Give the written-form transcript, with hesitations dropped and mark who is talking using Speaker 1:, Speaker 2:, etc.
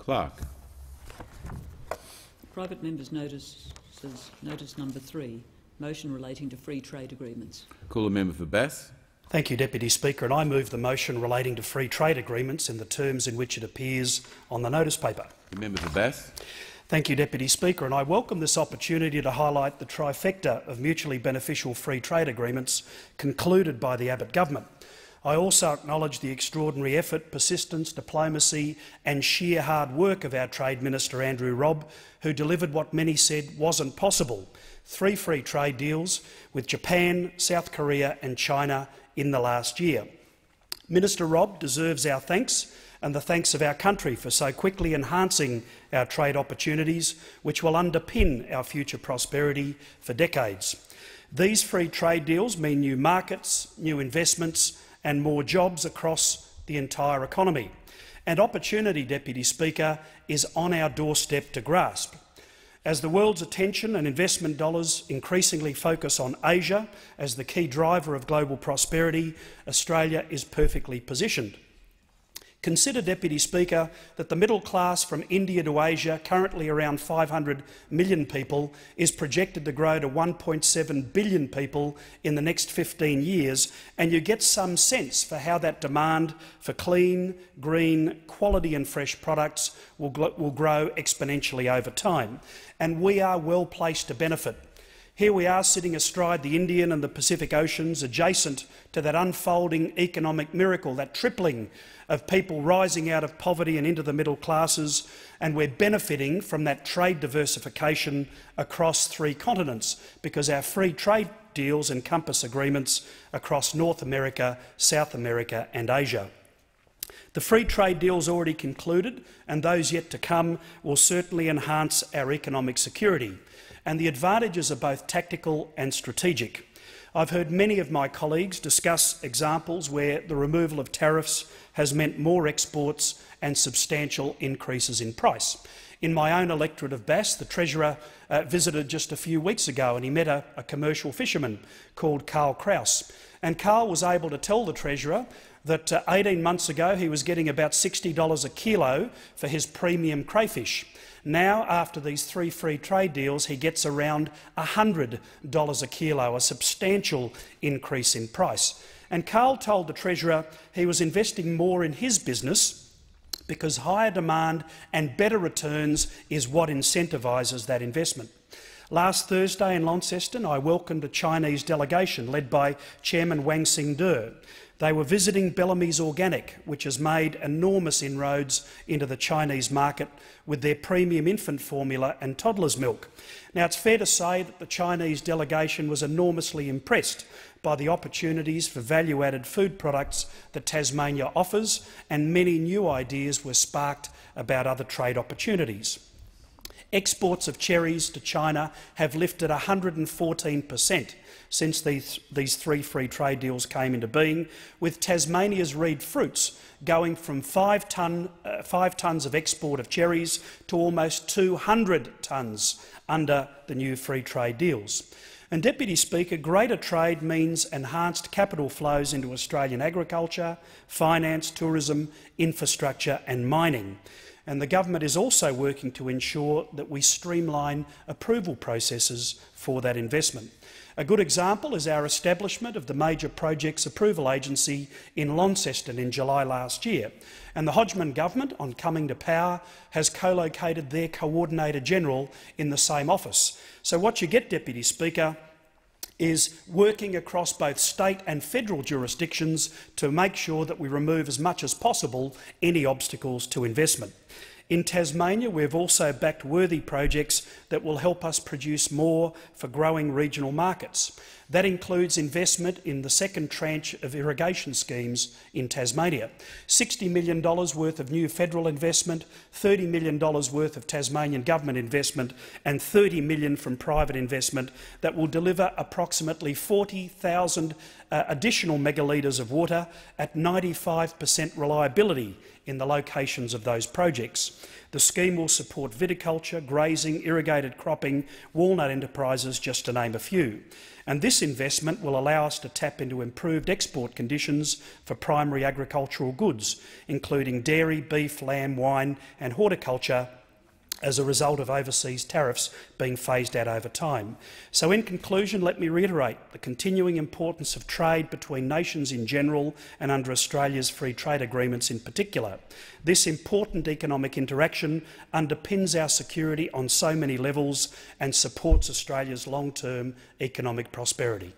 Speaker 1: Clerk.
Speaker 2: Private members' notices, notice number 3, motion relating to free trade agreements.
Speaker 1: Call the member for Bass.
Speaker 3: Thank you, Deputy Speaker, and I move the motion relating to free trade agreements in the terms in which it appears on the notice paper.
Speaker 1: The member for Bass.
Speaker 3: Thank you, Deputy Speaker, and I welcome this opportunity to highlight the trifecta of mutually beneficial free trade agreements concluded by the Abbott government. I also acknowledge the extraordinary effort, persistence, diplomacy and sheer hard work of our Trade Minister Andrew Robb, who delivered what many said wasn't possible: 3 free trade deals with Japan, South Korea and China in the last year. Minister Robb deserves our thanks and the thanks of our country for so quickly enhancing our trade opportunities, which will underpin our future prosperity for decades. These free trade deals mean new markets, new investments and more jobs across the entire economy. And opportunity, Deputy Speaker, is on our doorstep to grasp. As the world's attention and investment dollars increasingly focus on Asia as the key driver of global prosperity, Australia is perfectly positioned. Consider, Deputy Speaker, that the middle class from India to Asia, currently around 500 million people, is projected to grow to 1.7 billion people in the next 15 years, and you get some sense for how that demand for clean, green, quality and fresh products will grow exponentially over time. And we are well placed to benefit. Here we are sitting astride the Indian and the Pacific Oceans, adjacent to that unfolding economic miracle, that tripling of people rising out of poverty and into the middle classes, and we're benefiting from that trade diversification across 3 continents because our free trade deals encompass agreements across North America, South America and Asia. The free trade deals already concluded and those yet to come will certainly enhance our economic security, and the advantages are both tactical and strategic. I've heard many of my colleagues discuss examples where the removal of tariffs has meant more exports and substantial increases in price. In my own electorate of Bass, the Treasurer visited just a few weeks ago and he met a commercial fisherman called Carl Kraus. And Carl was able to tell the Treasurer that 18 months ago he was getting about $60 a kilo for his premium crayfish. Now, after these 3 free trade deals, he gets around $100 a kilo, a substantial increase in price. And Carl told the Treasurer he was investing more in his business because higher demand and better returns is what incentivises that investment. Last Thursday in Launceston, I welcomed a Chinese delegation led by Chairman Wang Xingde. They were visiting Bellamy's Organic, which has made enormous inroads into the Chinese market with their premium infant formula and toddler's milk. Now, it's fair to say that the Chinese delegation was enormously impressed by the opportunities for value-added food products that Tasmania offers, and many new ideas were sparked about other trade opportunities. Exports of cherries to China have lifted 114% since these 3 free trade deals came into being, with Tasmania's reed fruits going from 5 tonnes of export of cherries to almost 200 tonnes under the new free trade deals. And, Deputy Speaker, greater trade means enhanced capital flows into Australian agriculture, finance, tourism, infrastructure and mining. And the government is also working to ensure that we streamline approval processes for that investment. A good example is our establishment of the Major Projects Approval Agency in Launceston in July last year. And the Hodgman government, on coming to power, has co-located their Coordinator General in the same office. So what you get, Deputy Speaker, is working across both state and federal jurisdictions to make sure that we remove as much as possible any obstacles to investment. In Tasmania, we've also backed worthy projects that will help us produce more for growing regional markets. That includes investment in the second tranche of irrigation schemes in Tasmania, $60 million worth of new federal investment, $30 million worth of Tasmanian government investment and $30 million from private investment that will deliver approximately 40,000 additional megalitres of water at 95% reliability in the locations of those projects. The scheme will support viticulture, grazing, irrigated cropping, walnut enterprises, just to name a few. And this investment will allow us to tap into improved export conditions for primary agricultural goods, including dairy, beef, lamb, wine and horticulture, as a result of overseas tariffs being phased out over time. So in conclusion, let me reiterate the continuing importance of trade between nations in general and under Australia's free trade agreements in particular. This important economic interaction underpins our security on so many levels and supports Australia's long-term economic prosperity.